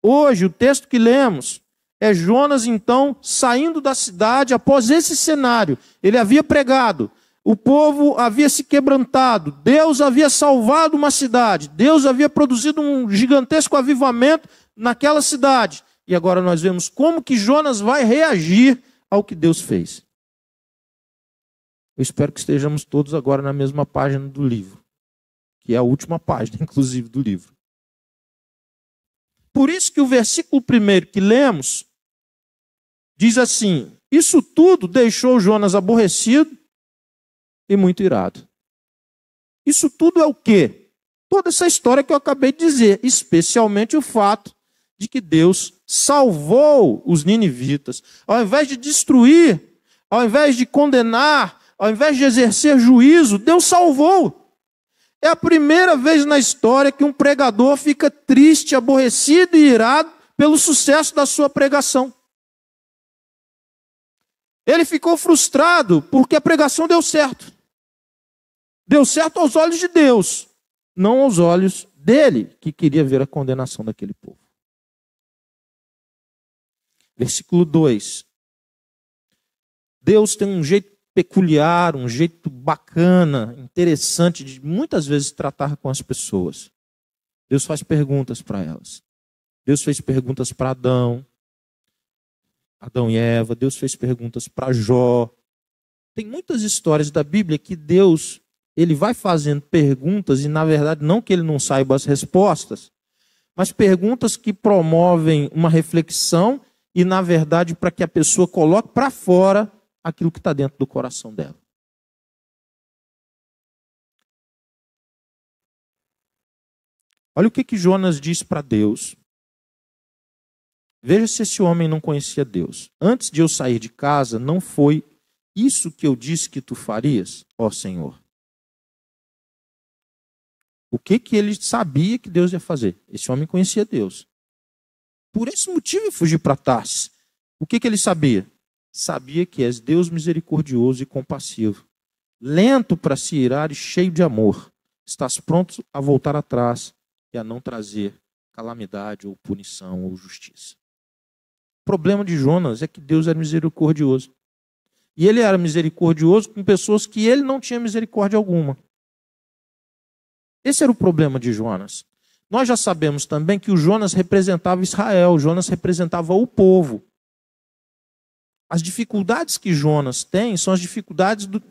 hoje, o texto que lemos, é Jonas, então, saindo da cidade após esse cenário. Ele havia pregado, o povo havia se quebrantado, Deus havia salvado uma cidade, Deus havia produzido um gigantesco avivamento naquela cidade. E agora nós vemos como que Jonas vai reagir ao que Deus fez. Eu espero que estejamos todos agora na mesma página do livro, que é a última página, inclusive, do livro. Por isso que o versículo 1 que lemos diz assim: isso tudo deixou Jonas aborrecido e muito irado. Isso tudo é o quê? Toda essa história que eu acabei de dizer, especialmente o fato de que Deus salvou os ninivitas. Ao invés de destruir, ao invés de condenar, ao invés de exercer juízo, Deus salvou. É a primeira vez na história que um pregador fica triste, aborrecido e irado pelo sucesso da sua pregação. Ele ficou frustrado porque a pregação deu certo. Deu certo aos olhos de Deus, não aos olhos dele, que queria ver a condenação daquele povo. Versículo 2. Deus tem um jeito peculiar, um jeito bacana, interessante de muitas vezes tratar com as pessoas. Deus faz perguntas para elas. Deus fez perguntas para Adão e Eva. Deus fez perguntas para Jó. Tem muitas histórias da Bíblia que Deus, ele vai fazendo perguntas e, na verdade, não que ele não saiba as respostas, mas perguntas que promovem uma reflexão e, na verdade, para que a pessoa coloque para fora aquilo que está dentro do coração dela. Olha o que Jonas diz para Deus. Veja se esse homem não conhecia Deus. Antes de eu sair de casa, não foi isso que eu disse que tu farias, ó Senhor? O que ele sabia que Deus ia fazer? Esse homem conhecia Deus. Por esse motivo eu fugi para Tarsis. O que ele sabia? Sabia que és Deus misericordioso e compassivo, lento para se irar e cheio de amor. Estás pronto a voltar atrás e a não trazer calamidade ou punição ou justiça. O problema de Jonas é que Deus era misericordioso. E ele era misericordioso com pessoas que ele não tinha misericórdia alguma. Esse era o problema de Jonas. Nós já sabemos também que o Jonas representava Israel, Jonas representava o povo. As dificuldades que Jonas tem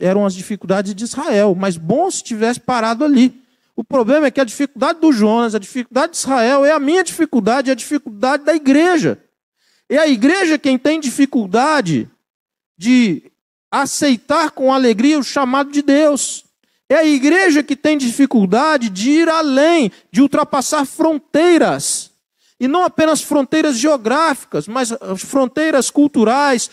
eram as dificuldades de Israel, mas bom se tivesse parado ali. O problema é que a dificuldade do Jonas, a dificuldade de Israel é a minha dificuldade, é a dificuldade da igreja. É a igreja quem tem dificuldade de aceitar com alegria o chamado de Deus. É a igreja que tem dificuldade de ir além, de ultrapassar fronteiras. E não apenas fronteiras geográficas, mas fronteiras culturais,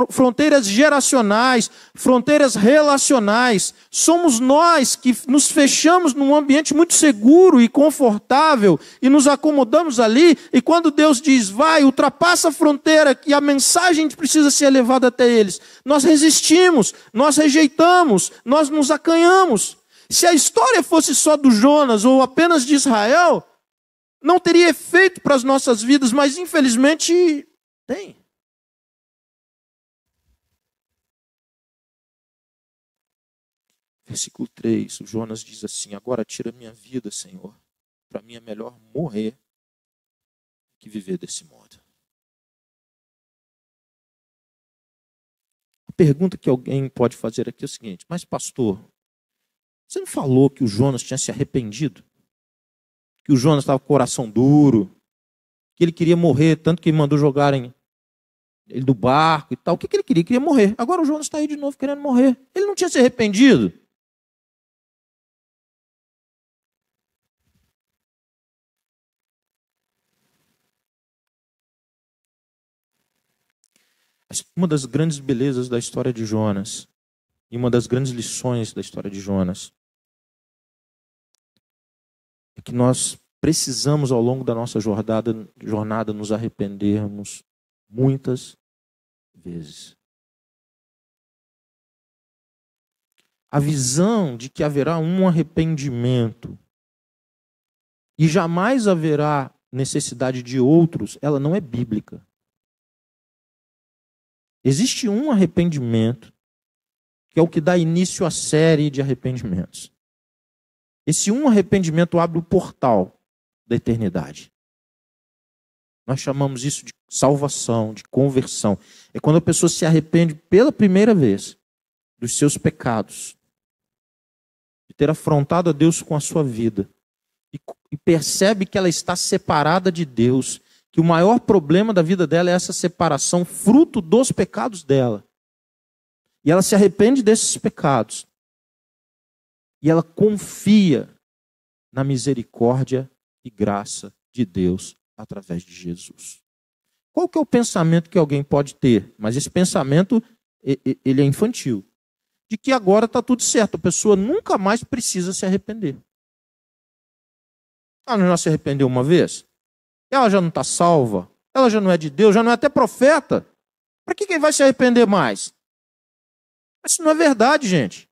fronteiras geracionais, fronteiras relacionais. Somos nós que nos fechamos num ambiente muito seguro e confortável e nos acomodamos ali. E quando Deus diz, vai, ultrapassa a fronteira e a mensagem precisa ser levada até eles, nós resistimos, nós rejeitamos, nós nos acanhamos. Se a história fosse só do Jonas ou apenas de Israel, não teria efeito para as nossas vidas, mas infelizmente tem. Versículo 3, o Jonas diz assim: agora tira minha vida, Senhor. Para mim é melhor morrer que viver desse modo. A pergunta que alguém pode fazer aqui é o seguinte: mas pastor, você não falou que o Jonas tinha se arrependido? Que o Jonas estava com o coração duro, que ele queria morrer, tanto que ele mandou jogarem ele do barco e tal. O que ele queria? Ele queria morrer. Agora o Jonas está aí de novo querendo morrer. Ele não tinha se arrependido. Uma das grandes belezas da história de Jonas, e uma das grandes lições da história de Jonas, é que nós precisamos, ao longo da nossa jornada nos arrependermos muitas vezes. A visão de que haverá um arrependimento e jamais haverá necessidade de outros, ela não é bíblica. Existe um arrependimento, que é o que dá início à série de arrependimentos. Esse um arrependimento abre o portal da eternidade. Nós chamamos isso de salvação, de conversão. É quando a pessoa se arrepende pela primeira vez dos seus pecados, de ter afrontado a Deus com a sua vida, e percebe que ela está separada de Deus, que o maior problema da vida dela é essa separação, fruto dos pecados dela. E ela se arrepende desses pecados. E ela confia na misericórdia e graça de Deus através de Jesus. Qual que é o pensamento que alguém pode ter? Mas esse pensamento, ele é infantil. De que agora está tudo certo, a pessoa nunca mais precisa se arrepender. Ela já se arrependeu uma vez? Ela já não está salva? Ela já não é de Deus? Já não é até profeta? Para que quem vai se arrepender mais? Isso não é verdade, gente.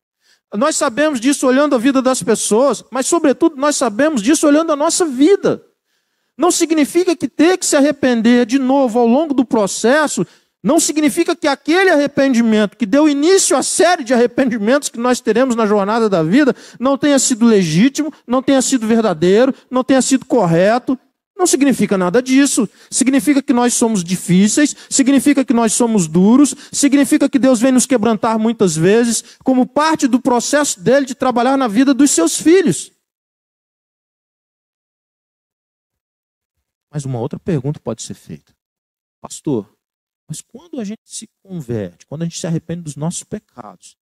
Nós sabemos disso olhando a vida das pessoas, mas sobretudo nós sabemos disso olhando a nossa vida. Não significa que ter que se arrepender de novo ao longo do processo, não significa que aquele arrependimento que deu início à série de arrependimentos que nós teremos na jornada da vida não tenha sido legítimo, não tenha sido verdadeiro, não tenha sido correto. Não significa nada disso. Significa que nós somos difíceis, significa que nós somos duros, significa que Deus vem nos quebrantar muitas vezes, como parte do processo dele de trabalhar na vida dos seus filhos. Mas uma outra pergunta pode ser feita. Pastor, mas quando a gente se converte, quando a gente se arrepende dos nossos pecados,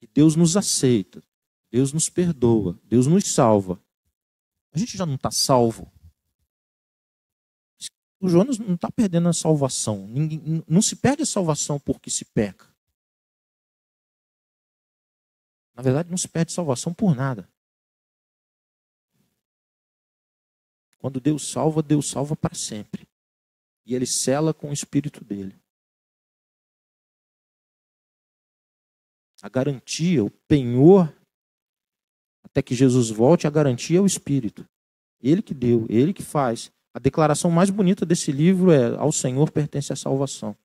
e Deus nos aceita, Deus nos perdoa, Deus nos salva, a gente já não está salvo? O Jonas não está perdendo a salvação. Não se perde a salvação porque se peca. Na verdade, não se perde salvação por nada. Quando Deus salva para sempre. E Ele sela com o Espírito dele. A garantia, o penhor, até que Jesus volte, a garantia é o Espírito. Ele que deu, Ele que faz. A declaração mais bonita desse livro é: ao Senhor pertence a salvação.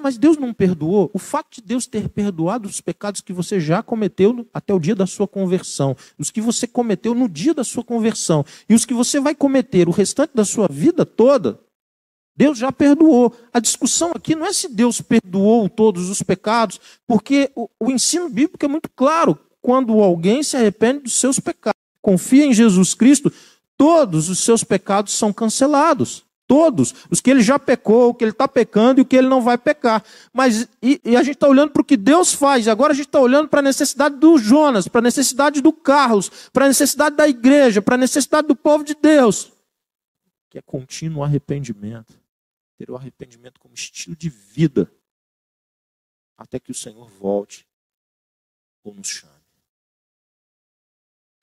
Mas Deus não perdoou? O fato de Deus ter perdoado os pecados que você já cometeu até o dia da sua conversão, os que você cometeu no dia da sua conversão e os que você vai cometer o restante da sua vida toda, Deus já perdoou. A discussão aqui não é se Deus perdoou todos os pecados, porque o ensino bíblico é muito claro. Quando alguém se arrepende dos seus pecados, confia em Jesus Cristo, todos os seus pecados são cancelados. Todos. Os que ele já pecou, o que ele está pecando e o que ele não vai pecar. Mas e a gente está olhando para o que Deus faz. Agora a gente está olhando para a necessidade do Jonas, para a necessidade do Carlos, para a necessidade da igreja, para a necessidade do povo de Deus. Que é contínuo arrependimento. Ter o arrependimento como estilo de vida. Até que o Senhor volte ou nos chame.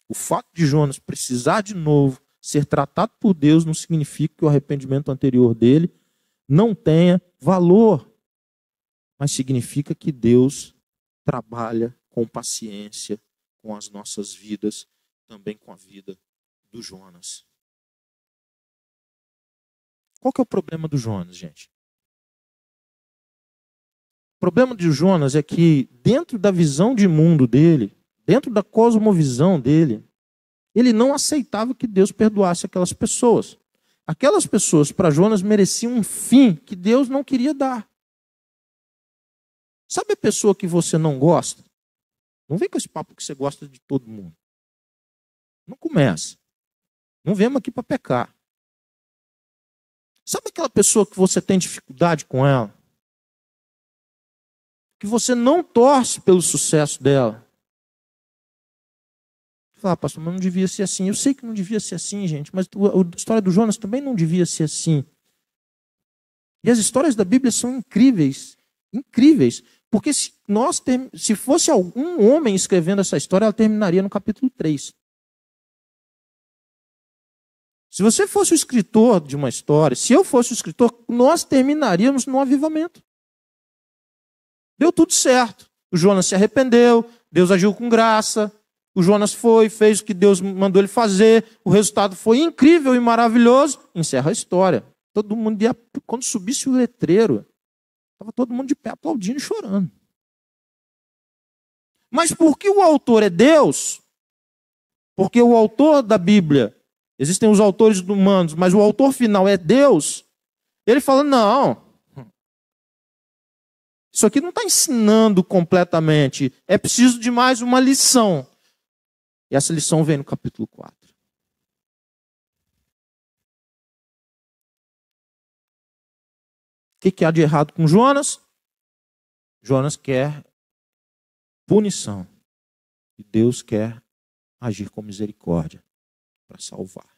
O fato de Jonas precisar de novo ser tratado por Deus não significa que o arrependimento anterior dele não tenha valor, mas significa que Deus trabalha com paciência com as nossas vidas, também com a vida do Jonas. Qual que é o problema do Jonas, gente? O problema de Jonas é que dentro da visão de mundo dele, dentro da cosmovisão dele, ele não aceitava que Deus perdoasse aquelas pessoas. Aquelas pessoas, para Jonas, mereciam um fim que Deus não queria dar. Sabe a pessoa que você não gosta? Não vem com esse papo que você gosta de todo mundo. Não começa. Não viemos aqui para pecar. Sabe aquela pessoa que você tem dificuldade com ela? Que você não torce pelo sucesso dela? Fala, pastor, mas não devia ser assim. Eu sei que não devia ser assim, gente, mas a história do Jonas também não devia ser assim. E as histórias da Bíblia são incríveis, incríveis, porque se fosse algum homem escrevendo essa história, ela terminaria no capítulo 3. Se você fosse o escritor de uma história, se eu fosse o escritor, nós terminaríamos no avivamento. Deu tudo certo. O Jonas se arrependeu, Deus agiu com graça, O Jonas foi, fez o que Deus mandou ele fazer, o resultado foi incrível e maravilhoso. Encerra a história. Todo mundo ia, quando subisse o letreiro, estava todo mundo de pé aplaudindo e chorando. Mas porque o autor é Deus, porque o autor da Bíblia, existem os autores humanos, mas o autor final é Deus, ele fala, não, isso aqui não está ensinando completamente, é preciso de mais uma lição. E essa lição vem no capítulo 4. O que há de errado com Jonas? Jonas quer punição. E Deus quer agir com misericórdia para salvar.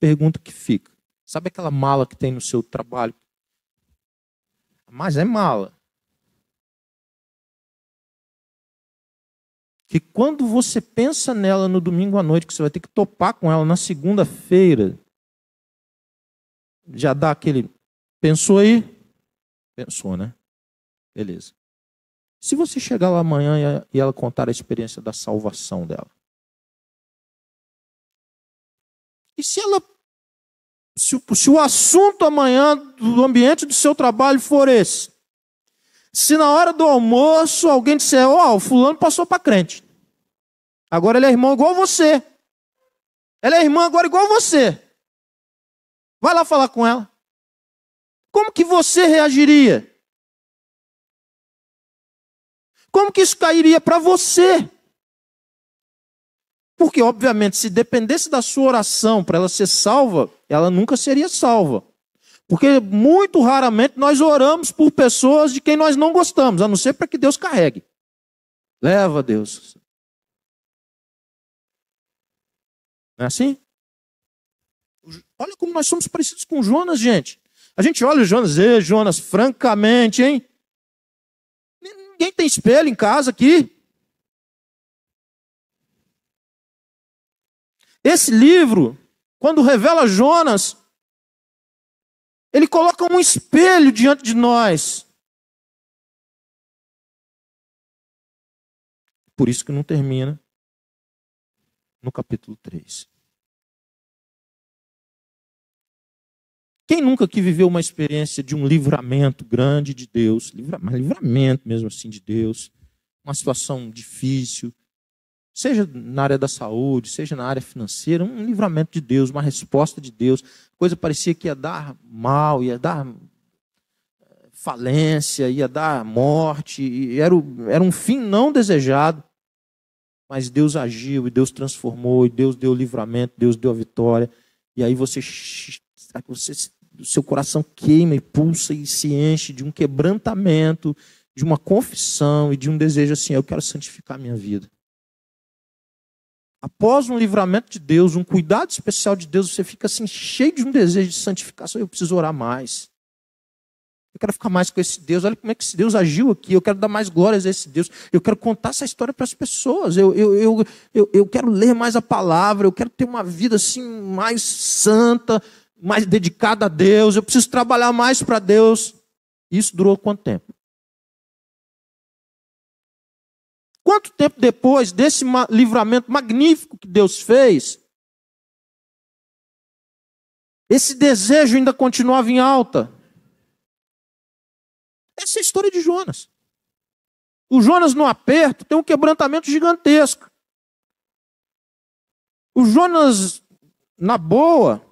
Pergunta que fica. Sabe aquela mala que tem no seu trabalho? Mas é mala. Que quando você pensa nela no domingo à noite, que você vai ter que topar com ela na segunda-feira, já dá aquele... Pensou aí? Pensou, né? Beleza. Se você chegar lá amanhã e ela contar a experiência da salvação dela. E se ela... Se o assunto amanhã do ambiente do seu trabalho for esse, se na hora do almoço alguém disser, o fulano passou para crente, agora ele é irmão igual você, ela é irmã agora igual você, vai lá falar com ela, como que você reagiria? Como que isso cairia para você? Porque, obviamente, se dependesse da sua oração para ela ser salva, ela nunca seria salva. Porque muito raramente nós oramos por pessoas de quem nós não gostamos, a não ser para que Deus carregue. Leva, Deus. Não é assim? Olha como nós somos parecidos com Jonas, gente. A gente olha o Jonas, Jonas, francamente, hein? Ninguém tem espelho em casa aqui. Esse livro, quando revela Jonas, ele coloca um espelho diante de nós. Por isso que não termina no capítulo 3. Quem nunca aqui viveu uma experiência de um livramento grande de Deus, livramento mesmo assim de Deus, uma situação difícil, seja na área da saúde, seja na área financeira, um livramento de Deus, uma resposta de Deus, coisa parecia que ia dar mal, ia dar falência, ia dar morte, e era um fim não desejado, mas Deus agiu, e Deus transformou, e Deus deu o livramento, Deus deu a vitória, e aí o seu coração queima e pulsa e se enche de um quebrantamento, de uma confissão e de um desejo assim, eu quero santificar a minha vida. Após um livramento de Deus, um cuidado especial de Deus, você fica assim cheio de um desejo de santificação. Eu preciso orar mais. Eu quero ficar mais com esse Deus. Olha como é que esse Deus agiu aqui. Eu quero dar mais glórias a esse Deus. Eu quero contar essa história para as pessoas. Eu quero ler mais a palavra. Eu quero ter uma vida assim mais santa, mais dedicada a Deus. Eu preciso trabalhar mais para Deus. Isso durou quanto tempo? Quanto tempo depois desse livramento magnífico que Deus fez, esse desejo ainda continuava em alta? Essa é a história de Jonas. O Jonas no aperto tem um quebrantamento gigantesco. O Jonas na boa,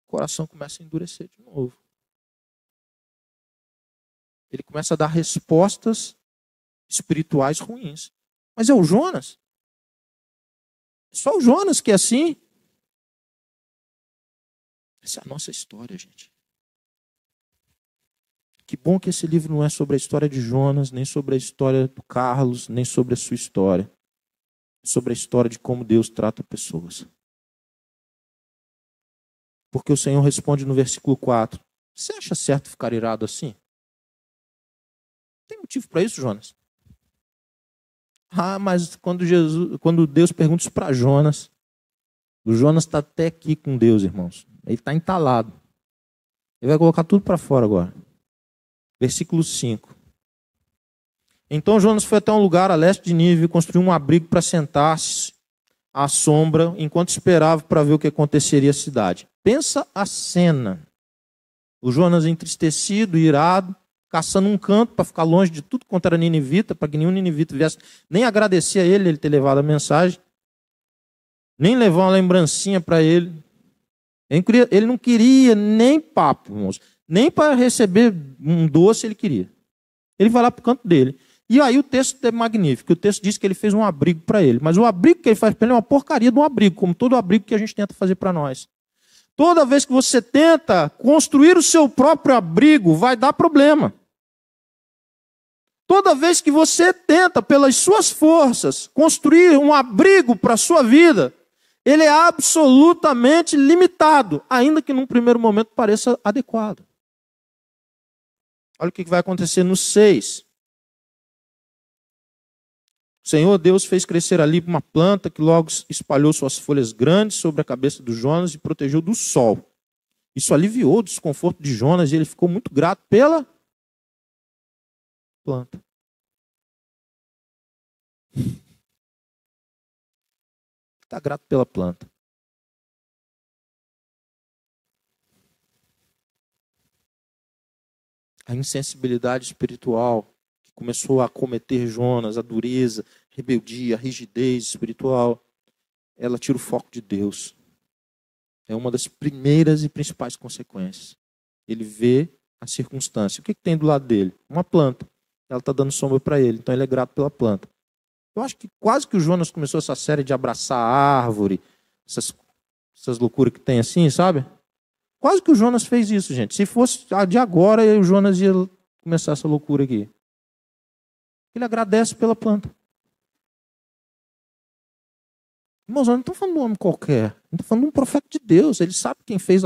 o coração começa a endurecer de novo. Ele começa a dar respostas espirituais ruins. Mas é o Jonas. É só o Jonas que é assim. Essa é a nossa história, gente. Que bom que esse livro não é sobre a história de Jonas, nem sobre a história do Carlos, nem sobre a sua história. É sobre a história de como Deus trata pessoas. Porque o Senhor responde no versículo 4. Você acha certo ficar irado assim? Tem motivo para isso, Jonas? Mas quando Deus pergunta isso para Jonas, o Jonas está até aqui com Deus, irmãos. Ele está entalado. Ele vai colocar tudo para fora agora. Versículo 5. Então Jonas foi até um lugar a leste de Nínive e construiu um abrigo para sentar-se à sombra, enquanto esperava para ver o que aconteceria à cidade. Pensa a cena. O Jonas entristecido, irado, caçando um canto para ficar longe de tudo quanto era ninivita, para que nenhum ninivita viesse nem agradecer a ele ter levado a mensagem, nem levar uma lembrancinha para ele. Ele não queria nem papo, irmãos. Nem para receber um doce ele queria. Ele vai lá para o canto dele. E aí o texto é magnífico. O texto diz que ele fez um abrigo para ele. Mas o abrigo que ele faz para ele é uma porcaria de um abrigo, como todo abrigo que a gente tenta fazer para nós. Toda vez que você tenta construir o seu próprio abrigo, vai dar problema. Toda vez que você tenta, pelas suas forças, construir um abrigo para a sua vida, ele é absolutamente limitado, ainda que num primeiro momento pareça adequado. Olha o que vai acontecer no 6. O Senhor Deus fez crescer ali uma planta que logo espalhou suas folhas grandes sobre a cabeça do Jonas e protegeu do sol. Isso aliviou o desconforto de Jonas e ele ficou muito grato pela planta. Está grato pela planta. A insensibilidade espiritual que começou a acometer Jonas, a dureza, a rebeldia, a rigidez espiritual, ela tira o foco de Deus. É uma das primeiras e principais consequências. Ele vê a circunstância. O que tem do lado dele? Uma planta. Ela está dando sombra para ele, então ele é grato pela planta. Eu acho que quase que o Jonas começou essa série de abraçar a árvore, essas loucuras que tem assim, sabe? Quase que o Jonas fez isso, gente. Se fosse de agora, o Jonas ia começar essa loucura aqui. Ele agradece pela planta. Irmãos, eu não estou falando de um homem qualquer. Eu estou falando de um profeta de Deus. Ele sabe quem fez.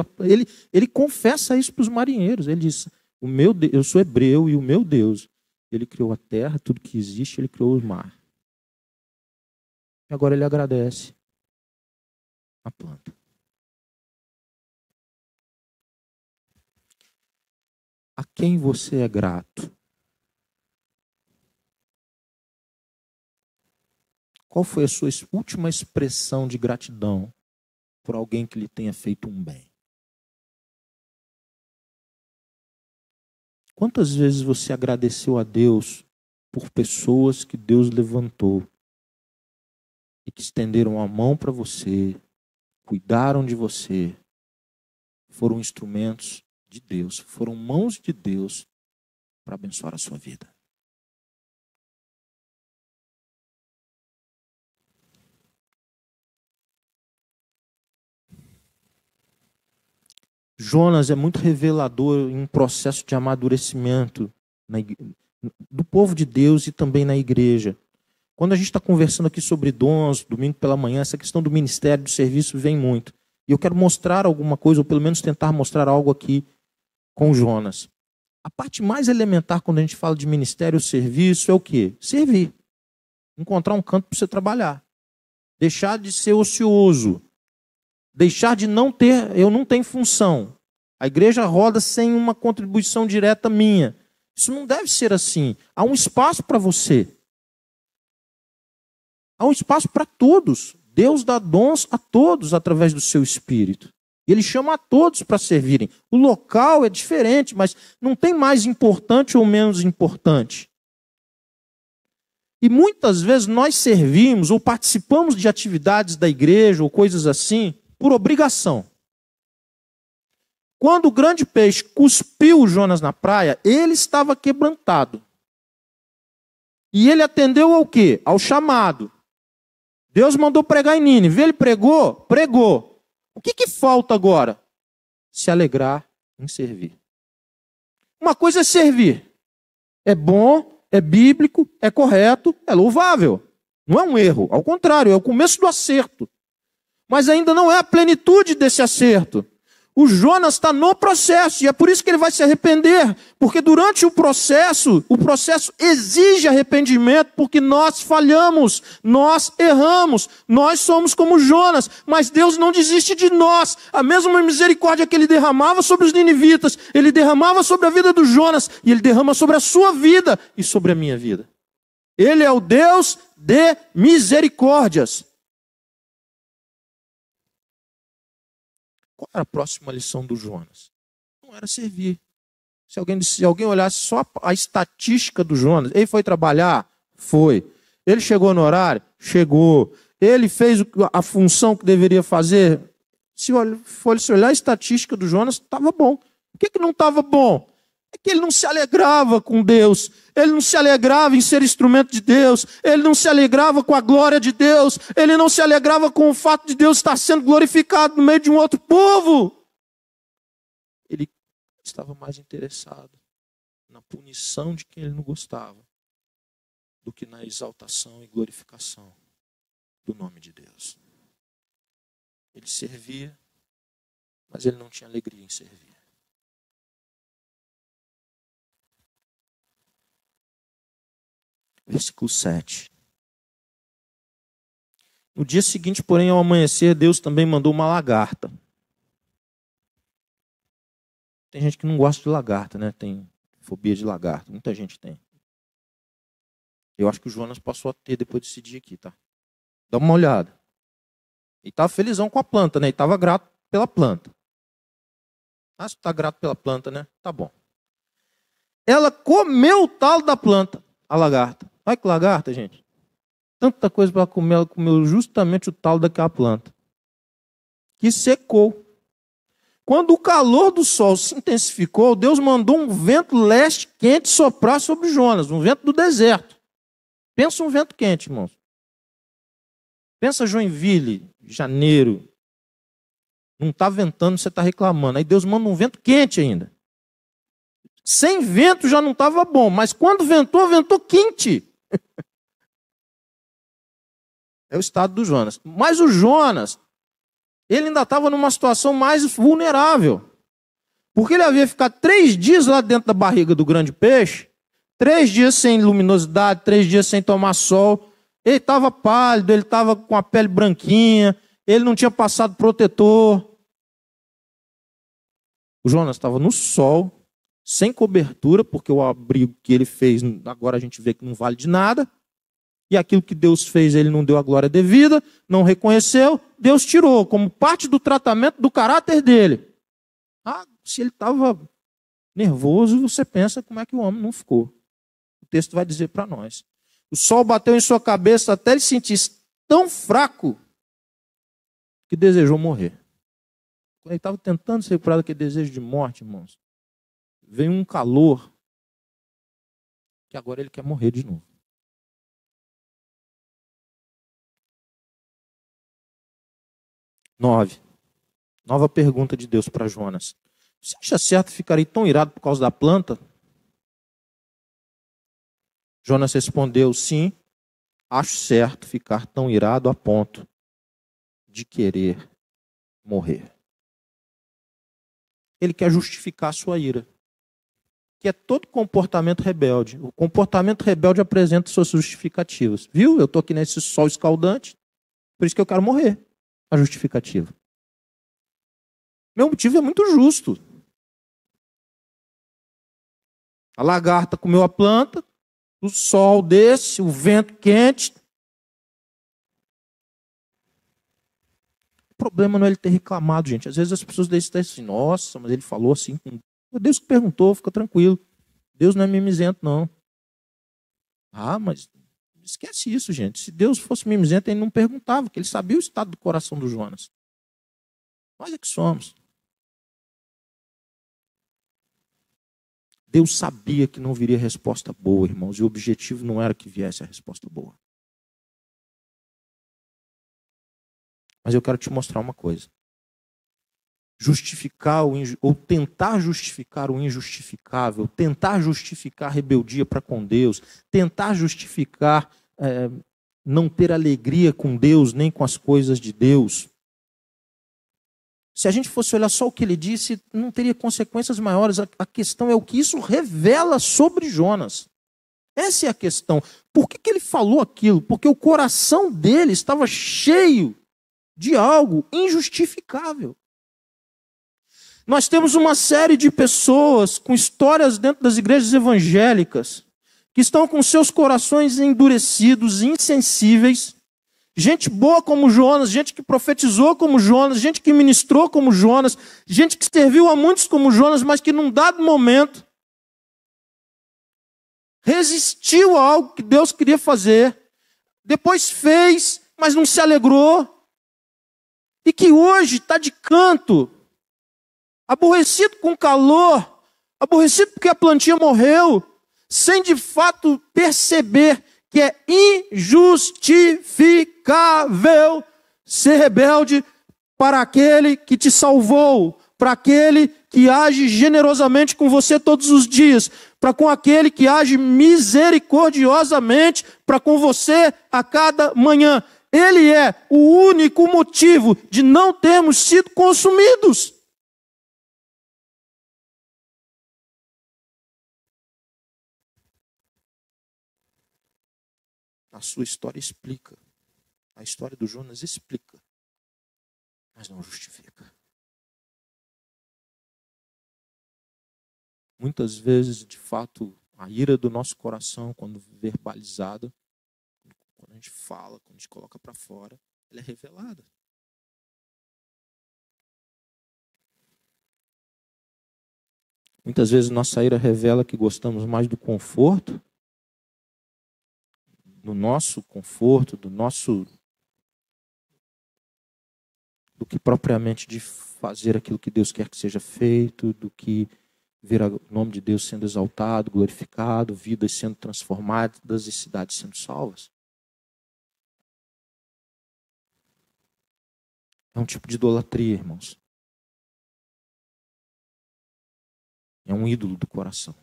Ele confessa isso para os marinheiros. Ele diz, eu sou hebreu e o meu Deus, ele criou a terra, tudo que existe, ele criou o mar. E agora ele agradece a planta. A quem você é grato? Qual foi a sua última expressão de gratidão por alguém que lhe tenha feito um bem? Quantas vezes você agradeceu a Deus por pessoas que Deus levantou e que estenderam a mão para você, cuidaram de você, foram instrumentos de Deus, foram mãos de Deus para abençoar a sua vida? Jonas é muito revelador em um processo de amadurecimento do povo de Deus e também na igreja. Quando a gente está conversando aqui sobre dons, domingo pela manhã, essa questão do ministério, do serviço vem muito. E eu quero mostrar alguma coisa, ou pelo menos tentar mostrar algo aqui com Jonas. A parte mais elementar quando a gente fala de ministério ou serviço é o quê? Servir. Encontrar um canto para você trabalhar. Deixar de ser ocioso. Deixar de não ter, eu não tenho função. A igreja roda sem uma contribuição direta minha. Isso não deve ser assim. Há um espaço para você. Há um espaço para todos. Deus dá dons a todos através do seu Espírito. Ele chama a todos para servirem. O local é diferente, mas não tem mais importante ou menos importante. E muitas vezes nós servimos ou participamos de atividades da igreja ou coisas assim por obrigação. Quando o grande peixe cuspiu Jonas na praia, ele estava quebrantado. E ele atendeu ao quê? Ao chamado. Deus mandou pregar em Nínive. Ele pregou? Pregou. O que falta agora? Se alegrar em servir. Uma coisa é servir. É bom, é bíblico, é correto, é louvável. Não é um erro. Ao contrário, é o começo do acerto. Mas ainda não é a plenitude desse acerto. O Jonas está no processo, e é por isso que ele vai se arrepender, porque durante o processo exige arrependimento, porque nós falhamos, nós erramos, nós somos como Jonas, mas Deus não desiste de nós. A mesma misericórdia que ele derramava sobre os ninivitas, ele derramava sobre a vida do Jonas, e ele derrama sobre a sua vida e sobre a minha vida. Ele é o Deus de misericórdias. Qual era a próxima lição do Jonas? Não era servir. Se alguém olhasse só a estatística do Jonas, ele foi trabalhar? Foi. Ele chegou no horário? Chegou. Ele fez a função que deveria fazer? Se fosse olhar a estatística do Jonas, estava bom. O que não estava bom? É que ele não se alegrava com Deus, ele não se alegrava em ser instrumento de Deus, ele não se alegrava com a glória de Deus, ele não se alegrava com o fato de Deus estar sendo glorificado no meio de um outro povo. Ele estava mais interessado na punição de quem ele não gostava do que na exaltação e glorificação do nome de Deus. Ele servia, mas ele não tinha alegria em servir. Versículo 7. No dia seguinte, porém, ao amanhecer, Deus também mandou uma lagarta. Tem gente que não gosta de lagarta, né? Tem fobia de lagarta. Muita gente tem. Eu acho que o Jonas passou a ter depois desse dia aqui, tá? Dá uma olhada. Ele estava felizão com a planta, né? Ele estava grato pela planta. Ah, você está grato pela planta, né? Tá bom. Ela comeu o talo da planta, a lagarta. Olha que lagarta, gente. Tanta coisa para comer, ela comeu justamente o talo daquela planta. Que secou. Quando o calor do sol se intensificou, Deus mandou um vento leste quente soprar sobre Jonas, um vento do deserto. Pensa um vento quente, irmãos. Pensa Joinville, janeiro. Não está ventando, você está reclamando. Aí Deus manda um vento quente ainda. Sem vento já não estava bom, mas quando ventou, ventou quente. É o estado do Jonas. Mas o Jonas, ele ainda estava numa situação mais vulnerável. Porque ele havia ficado 3 dias lá dentro da barriga do grande peixe, 3 dias sem luminosidade, 3 dias sem tomar sol. Ele estava pálido, ele estava com a pele branquinha, ele não tinha passado protetor. O Jonas estava no sol, sem cobertura, porque o abrigo que ele fez, agora a gente vê que não vale de nada. E aquilo que Deus fez, ele não deu a glória devida, não reconheceu, Deus tirou como parte do tratamento do caráter dele. Ah, se ele estava nervoso, você pensa como é que o homem não ficou. O texto vai dizer para nós. O sol bateu em sua cabeça até ele sentir tão fraco que desejou morrer. Quando ele estava tentando se recuperar daquele desejo de morte, irmãos, veio um calor que agora ele quer morrer de novo. Nova pergunta de Deus para Jonas. Você acha certo ficar tão irado por causa da planta? Jonas respondeu, sim, acho certo ficar tão irado a ponto de querer morrer. Ele quer justificar a sua ira, que é todo comportamento rebelde. O comportamento rebelde apresenta suas justificativas. Viu? Eu estou aqui nesse sol escaldante, por isso que eu quero morrer. A justificativa. Meu motivo é muito justo. A lagarta comeu a planta, o sol desce, o vento quente. O problema não é ele ter reclamado, gente. Às vezes as pessoas dizem assim, nossa, mas ele falou assim. Deus que perguntou, fica tranquilo. Deus não é mimizento, não. Ah, mas esquece isso, gente. Se Deus fosse mimizento, ele não perguntava, porque ele sabia o estado do coração do Jonas. Nós é que somos. Deus sabia que não viria resposta boa, irmãos, e o objetivo não era que viesse a resposta boa. Mas eu quero te mostrar uma coisa. Justificar ou tentar justificar o injustificável, tentar justificar a rebeldia para com Deus, tentar justificar não ter alegria com Deus, nem com as coisas de Deus. Se a gente fosse olhar só o que ele disse, não teria consequências maiores. A questão é o que isso revela sobre Jonas. Essa é a questão. Por que ele falou aquilo? Porque o coração dele estava cheio de algo injustificável. Nós temos uma série de pessoas com histórias dentro das igrejas evangélicas que estão com seus corações endurecidos, insensíveis, gente boa como Jonas, gente que profetizou como Jonas, gente que ministrou como Jonas, gente que serviu a muitos como Jonas, mas que num dado momento resistiu a algo que Deus queria fazer, depois fez, mas não se alegrou, e que hoje está de canto, aborrecido com o calor, aborrecido porque a plantinha morreu, sem de fato perceber que é injustificável ser rebelde para aquele que te salvou, para aquele que age generosamente com você todos os dias, para com aquele que age misericordiosamente para com você a cada manhã. Ele é o único motivo de não termos sido consumidos. A sua história explica. A história do Jonas explica, mas não justifica. Muitas vezes, de fato, a ira do nosso coração, quando verbalizada, quando a gente fala, quando a gente coloca para fora, ela é revelada. Muitas vezes nossa ira revela que gostamos mais do conforto, do nosso conforto, do que propriamente de fazer aquilo que Deus quer que seja feito, do que ver o nome de Deus sendo exaltado, glorificado, vidas sendo transformadas e cidades sendo salvas. É um tipo de idolatria, irmãos. É um ídolo do coração.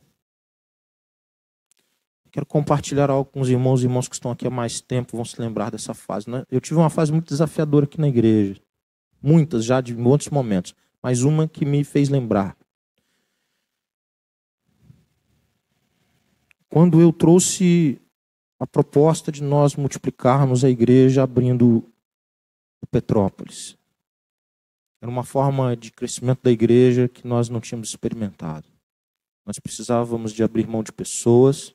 Quero compartilhar algo com os irmãos que estão aqui há mais tempo, vão se lembrar dessa fase. Né? Eu tive uma fase muito desafiadora aqui na igreja. Muitas já, de muitos momentos. Mas uma que me fez lembrar. Quando eu trouxe a proposta de nós multiplicarmos a igreja abrindo o Petrópolis. Era uma forma de crescimento da igreja que nós não tínhamos experimentado. Nós precisávamos de abrir mão de pessoas,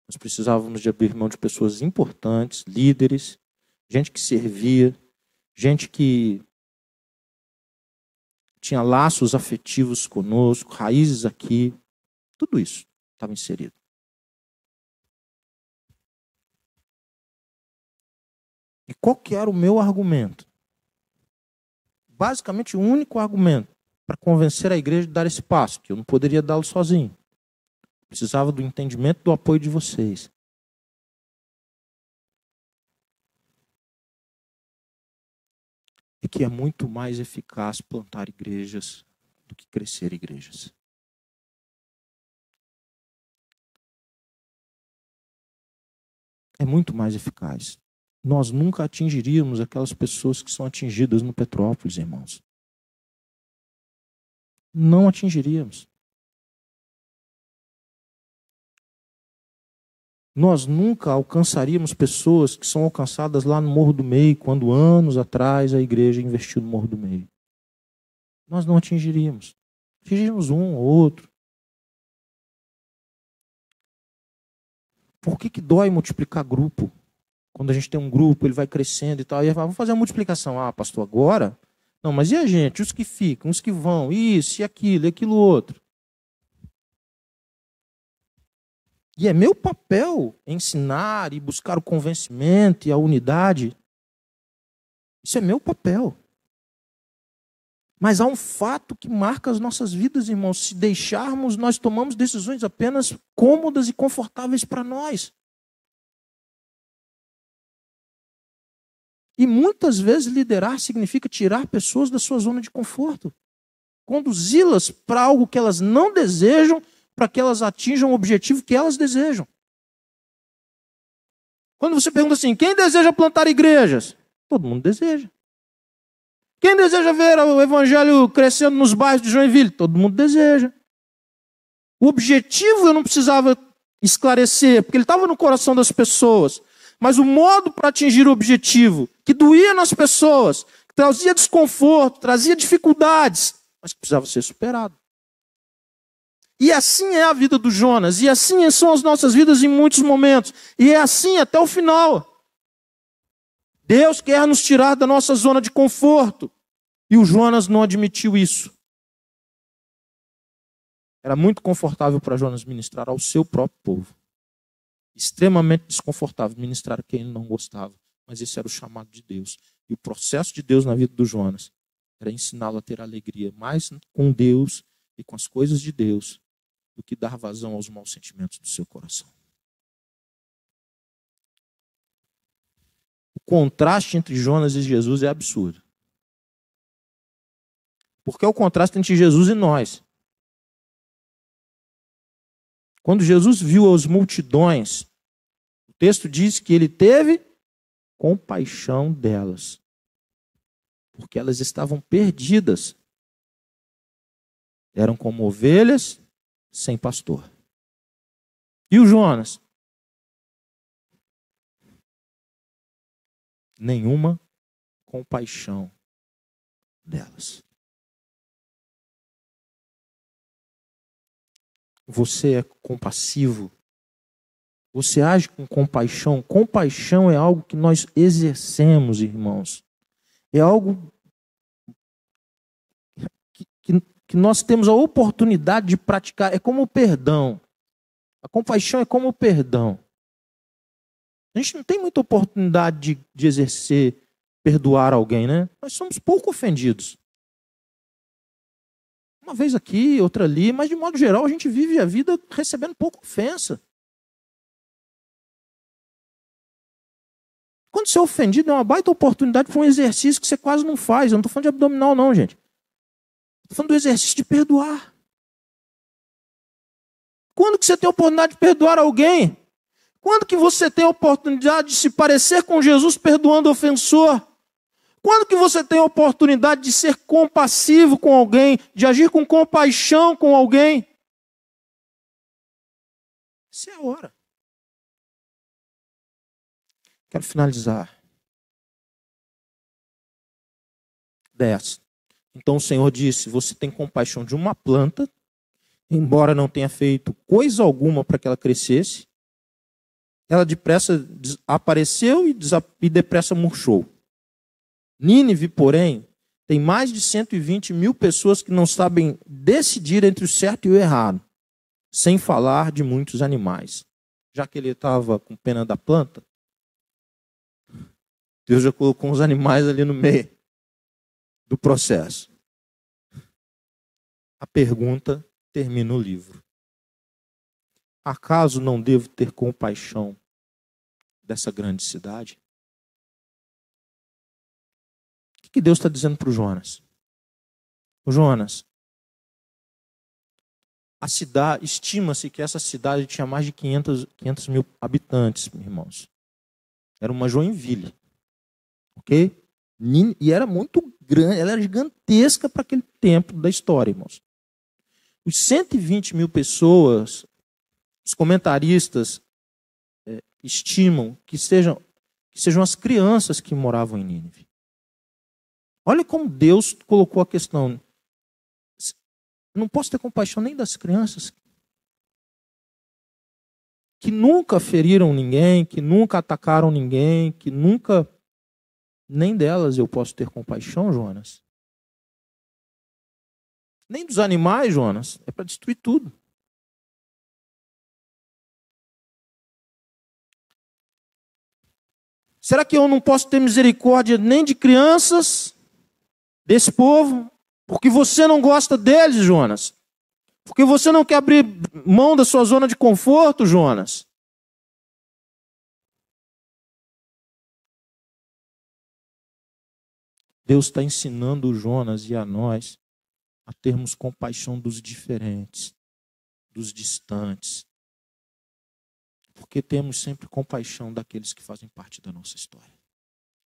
nós precisávamos de abrir mão de pessoas importantes, líderes, gente que servia, gente que tinha laços afetivos conosco, raízes aqui, tudo isso estava inserido. E qual que era o meu argumento? Basicamente, o único argumento para convencer a igreja de dar esse passo, que eu não poderia dá-lo sozinho. Precisava do entendimento, do apoio de vocês. E que é muito mais eficaz plantar igrejas do que crescer igrejas. É muito mais eficaz. Nós nunca atingiríamos aquelas pessoas que são atingidas no Petrópolis, irmãos. Não atingiríamos. Nós nunca alcançaríamos pessoas que são alcançadas lá no Morro do Meio, quando anos atrás a igreja investiu no Morro do Meio. Nós não atingiríamos. Atingiríamos um ou outro. Por que dói multiplicar grupo? Quando a gente tem um grupo, ele vai crescendo e tal. E vamos fazer uma multiplicação. Ah, pastor, agora? Não, mas e a gente? Os que ficam, os que vão? Isso, e aquilo outro. E é meu papel ensinar e buscar o convencimento e a unidade. Isso é meu papel. Mas há um fato que marca as nossas vidas, irmãos. Se deixarmos, nós tomamos decisões apenas cômodas e confortáveis para nós. E muitas vezes liderar significa tirar pessoas da sua zona de conforto. Conduzi-las para algo que elas não desejam, para que elas atinjam o objetivo que elas desejam. Quando você pergunta assim, quem deseja plantar igrejas? Todo mundo deseja. Quem deseja ver o evangelho crescendo nos bairros de Joinville? Todo mundo deseja. O objetivo eu não precisava esclarecer, porque ele estava no coração das pessoas. Mas o modo para atingir o objetivo, que doía nas pessoas, que trazia desconforto, trazia dificuldades, mas que precisava ser superado. E assim é a vida do Jonas, e assim são as nossas vidas em muitos momentos, e é assim até o final. Deus quer nos tirar da nossa zona de conforto, e o Jonas não admitiu isso. Era muito confortável para Jonas ministrar ao seu próprio povo. Extremamente desconfortável ministrar a quem ele não gostava. Mas esse era o chamado de Deus. E o processo de Deus na vida do Jonas era ensiná-lo a ter alegria mais com Deus e com as coisas de Deus do que dar vazão aos maus sentimentos do seu coração. O contraste entre Jonas e Jesus é absurdo. Porque é o contraste entre Jesus e nós. Quando Jesus viu as multidões, o texto diz que ele teve compaixão delas, porque elas estavam perdidas. Eram como ovelhas sem pastor. E o Jonas? Nenhuma compaixão delas. Você é compassivo? Você age com compaixão? Compaixão é algo que nós exercemos, irmãos. É algo que nós temos a oportunidade de praticar. É como o perdão. A compaixão é como o perdão. A gente não tem muita oportunidade de exercer, perdoar alguém, né? Nós somos pouco ofendidos. Uma vez aqui, outra ali, mas de modo geral a gente vive a vida recebendo pouca ofensa. Quando você é ofendido, é uma baita oportunidade para um exercício que você quase não faz. Eu não estou falando de abdominal não, gente. Estou falando do exercício de perdoar. Quando que você tem a oportunidade de perdoar alguém? Quando que você tem a oportunidade de se parecer com Jesus perdoando o ofensor? Quando que você tem a oportunidade de ser compassivo com alguém, de agir com compaixão com alguém? Essa é a hora. Quero finalizar. 10. Então o Senhor disse, você tem compaixão de uma planta, embora não tenha feito coisa alguma para que ela crescesse, ela depressa apareceu e depressa murchou. Nínive, porém, tem mais de 120 mil pessoas que não sabem decidir entre o certo e o errado, sem falar de muitos animais. Já que ele estava com pena da planta, Deus já colocou uns animais ali no meio do processo. A pergunta termina o livro. Acaso não devo ter compaixão dessa grande cidade? O que Deus está dizendo para o Jonas? O Jonas, a cidade, estima-se que essa cidade tinha mais de 500 mil habitantes, irmãos. Era uma Joinville. Ok? E era muito grande, ela era gigantesca para aquele tempo da história, irmãos. Os 120 mil pessoas, os comentaristas estimam que sejam as crianças que moravam em Nínive. Olha como Deus colocou a questão. Não posso ter compaixão nem das crianças que nunca feriram ninguém, que nunca atacaram ninguém, que nunca... Nem delas eu posso ter compaixão, Jonas. Nem dos animais, Jonas. É para destruir tudo. Será que eu não posso ter misericórdia nem de crianças desse povo? Porque você não gosta deles, Jonas. Porque você não quer abrir mão da sua zona de conforto, Jonas. Deus está ensinando o Jonas e a nós a termos compaixão dos diferentes, dos distantes. Porque temos sempre compaixão daqueles que fazem parte da nossa história.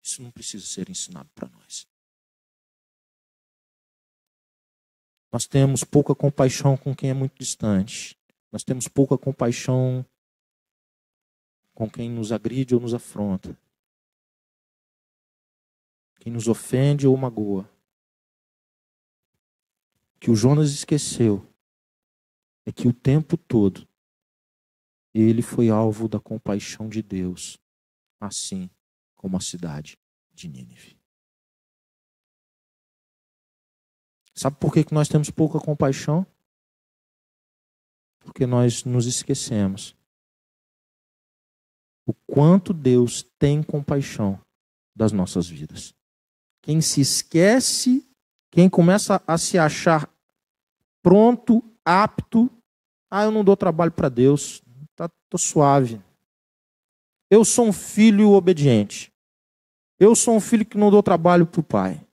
Isso não precisa ser ensinado para nós. Nós temos pouca compaixão com quem é muito distante. Nós temos pouca compaixão com quem nos agride ou nos afronta. Quem nos ofende ou magoa. O que o Jonas esqueceu é que o tempo todo ele foi alvo da compaixão de Deus, assim como a cidade de Nínive. Sabe por que nós temos pouca compaixão? Porque nós nos esquecemos o quanto Deus tem compaixão das nossas vidas. Quem se esquece, quem começa a se achar pronto, apto, eu não dou trabalho para Deus, tô suave. Eu sou um filho obediente. Eu sou um filho que não dou trabalho para o pai.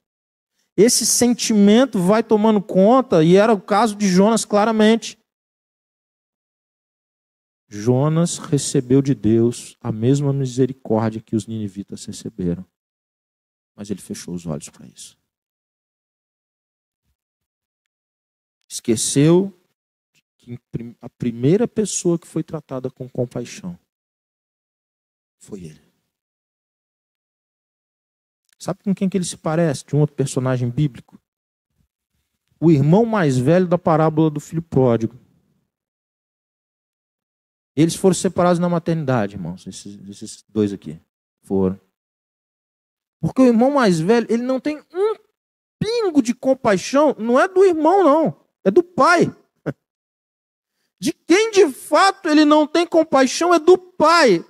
Esse sentimento vai tomando conta, e era o caso de Jonas claramente. Jonas recebeu de Deus a mesma misericórdia que os ninivitas receberam. Mas ele fechou os olhos para isso. Esqueceu que a primeira pessoa que foi tratada com compaixão foi ele. Sabe com quem que ele se parece? De um outro personagem bíblico? O irmão mais velho da parábola do filho pródigo. Eles foram separados na maternidade, irmãos. Esses dois aqui foram. Porque o irmão mais velho, ele não tem um pingo de compaixão. Não é do irmão, não. É do pai. De quem de fato ele não tem compaixão é do pai.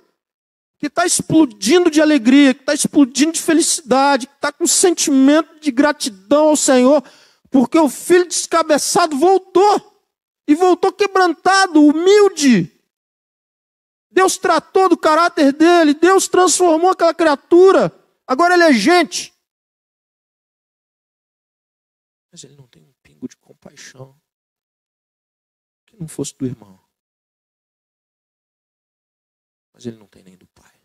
Que está explodindo de alegria, que está explodindo de felicidade, que está com sentimento de gratidão ao Senhor, porque o filho descabeçado voltou. E voltou quebrantado, humilde. Deus tratou do caráter dele, Deus transformou aquela criatura. Agora ele é gente. Mas ele não tem um pingo de compaixão que não fosse do irmão. Mas ele não tem nem do pai.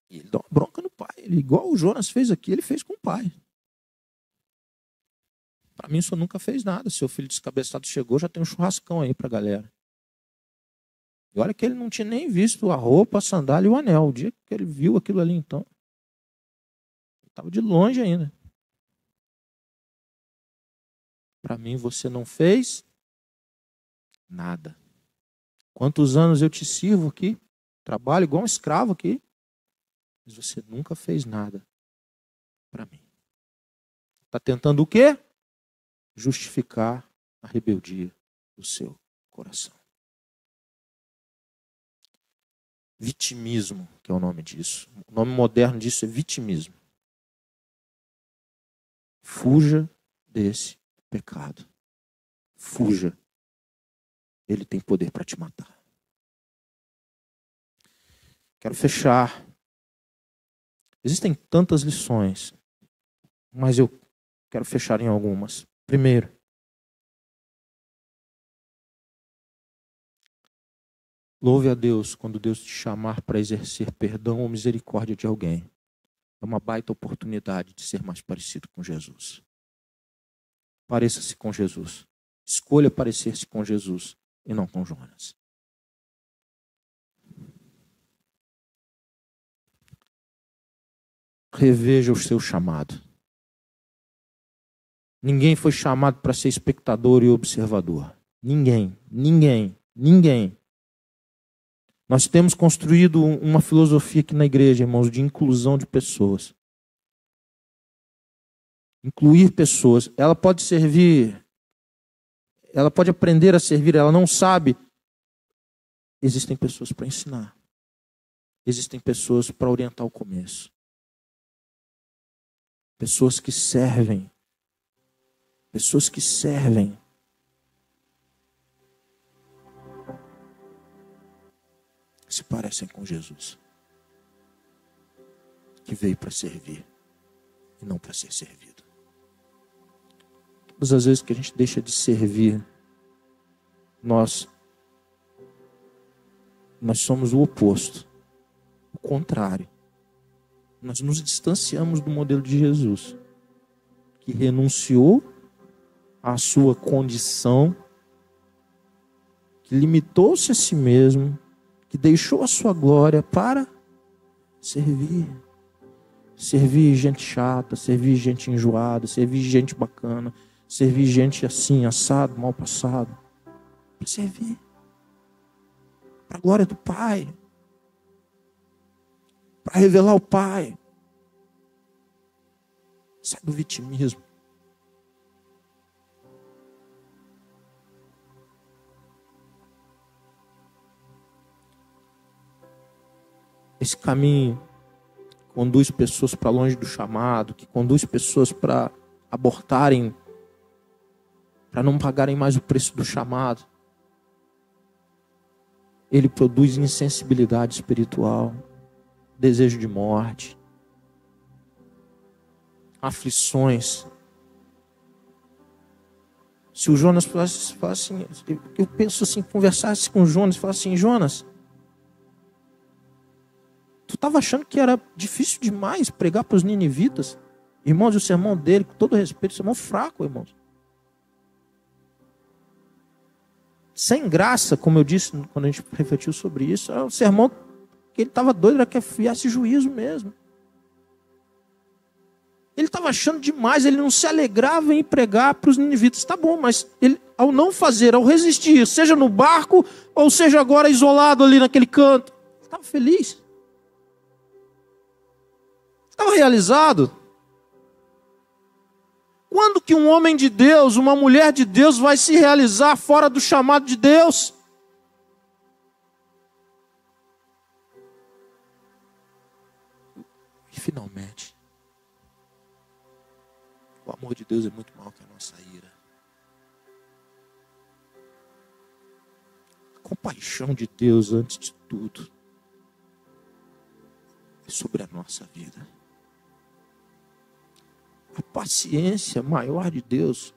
E ele dá uma bronca no pai. Ele, igual o Jonas fez aqui, ele fez com o pai. Para mim, o senhor nunca fez nada. Seu filho descabeçado chegou, já tem um churrascão aí para a galera. E olha que ele não tinha nem visto a roupa, a sandália e o anel. O dia que ele viu aquilo ali, então, ele estava de longe ainda. Para mim, você não fez nada. Quantos anos eu te sirvo aqui? Trabalho igual um escravo aqui. Mas você nunca fez nada para mim. Está tentando o quê? Justificar a rebeldia do seu coração. Vitimismo, que é o nome disso. O nome moderno disso é vitimismo. Fuja desse pecado. Fuja. Ele tem poder para te matar. Quero fechar. Existem tantas lições, mas eu quero fechar em algumas. Primeiro, louve a Deus quando Deus te chamar para exercer perdão ou misericórdia de alguém. É uma baita oportunidade de ser mais parecido com Jesus. Pareça-se com Jesus. Escolha parecer-se com Jesus e não com Jonas. Reveja o seu chamado. Ninguém foi chamado para ser espectador e observador. Ninguém. Nós temos construído uma filosofia aqui na igreja, irmãos, de inclusão de pessoas. Incluir pessoas. Ela pode servir, ela pode aprender a servir, ela não sabe. Existem pessoas para ensinar. Existem pessoas para orientar o começo. Pessoas que servem. Pessoas que servem. Se parecem com Jesus. Que veio para servir e não para ser servido. Todas as vezes que a gente deixa de servir, nós somos o oposto. O contrário. Nós nos distanciamos do modelo de Jesus, que renunciou à sua condição, que limitou-se a si mesmo, que deixou a sua glória para servir. servir gente chata, servir gente enjoada, servir gente bacana, servir gente assim, assado, mal passado. Para servir. Para a glória do Pai. Para revelar o Pai. Sai do vitimismo. Esse caminho conduz pessoas para longe do chamado, que conduz pessoas para abortarem, para não pagarem mais o preço do chamado. Ele produz insensibilidade espiritual, desejo de morte, aflições. Se o Jonas falasse assim, eu penso assim, conversasse com o Jonas, falasse assim, Jonas, tu estava achando que era difícil demais pregar para os ninivitas? Irmãos, o sermão dele, com todo respeito, o sermão fraco, irmãos. Sem graça, como eu disse quando a gente refletiu sobre isso, é um sermão que ele estava doido, era que viesse juízo mesmo. Ele estava achando demais, ele não se alegrava em pregar para os ninivitas. Tá bom, mas ele, ao não fazer, ao resistir, seja no barco, ou seja agora isolado ali naquele canto, ele estava feliz. Estava realizado. Quando que um homem de Deus, uma mulher de Deus vai se realizar fora do chamado de Deus? E finalmente, o amor de Deus é muito maior que a nossa ira. A compaixão de Deus, antes de tudo, é sobre a nossa vida. A paciência maior de Deus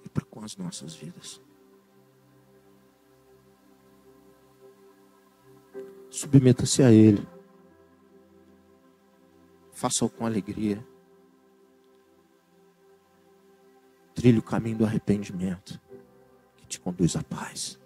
é para com as nossas vidas. Submeta-se a Ele. Faça-o com alegria. Trilhe o caminho do arrependimento que te conduz à paz.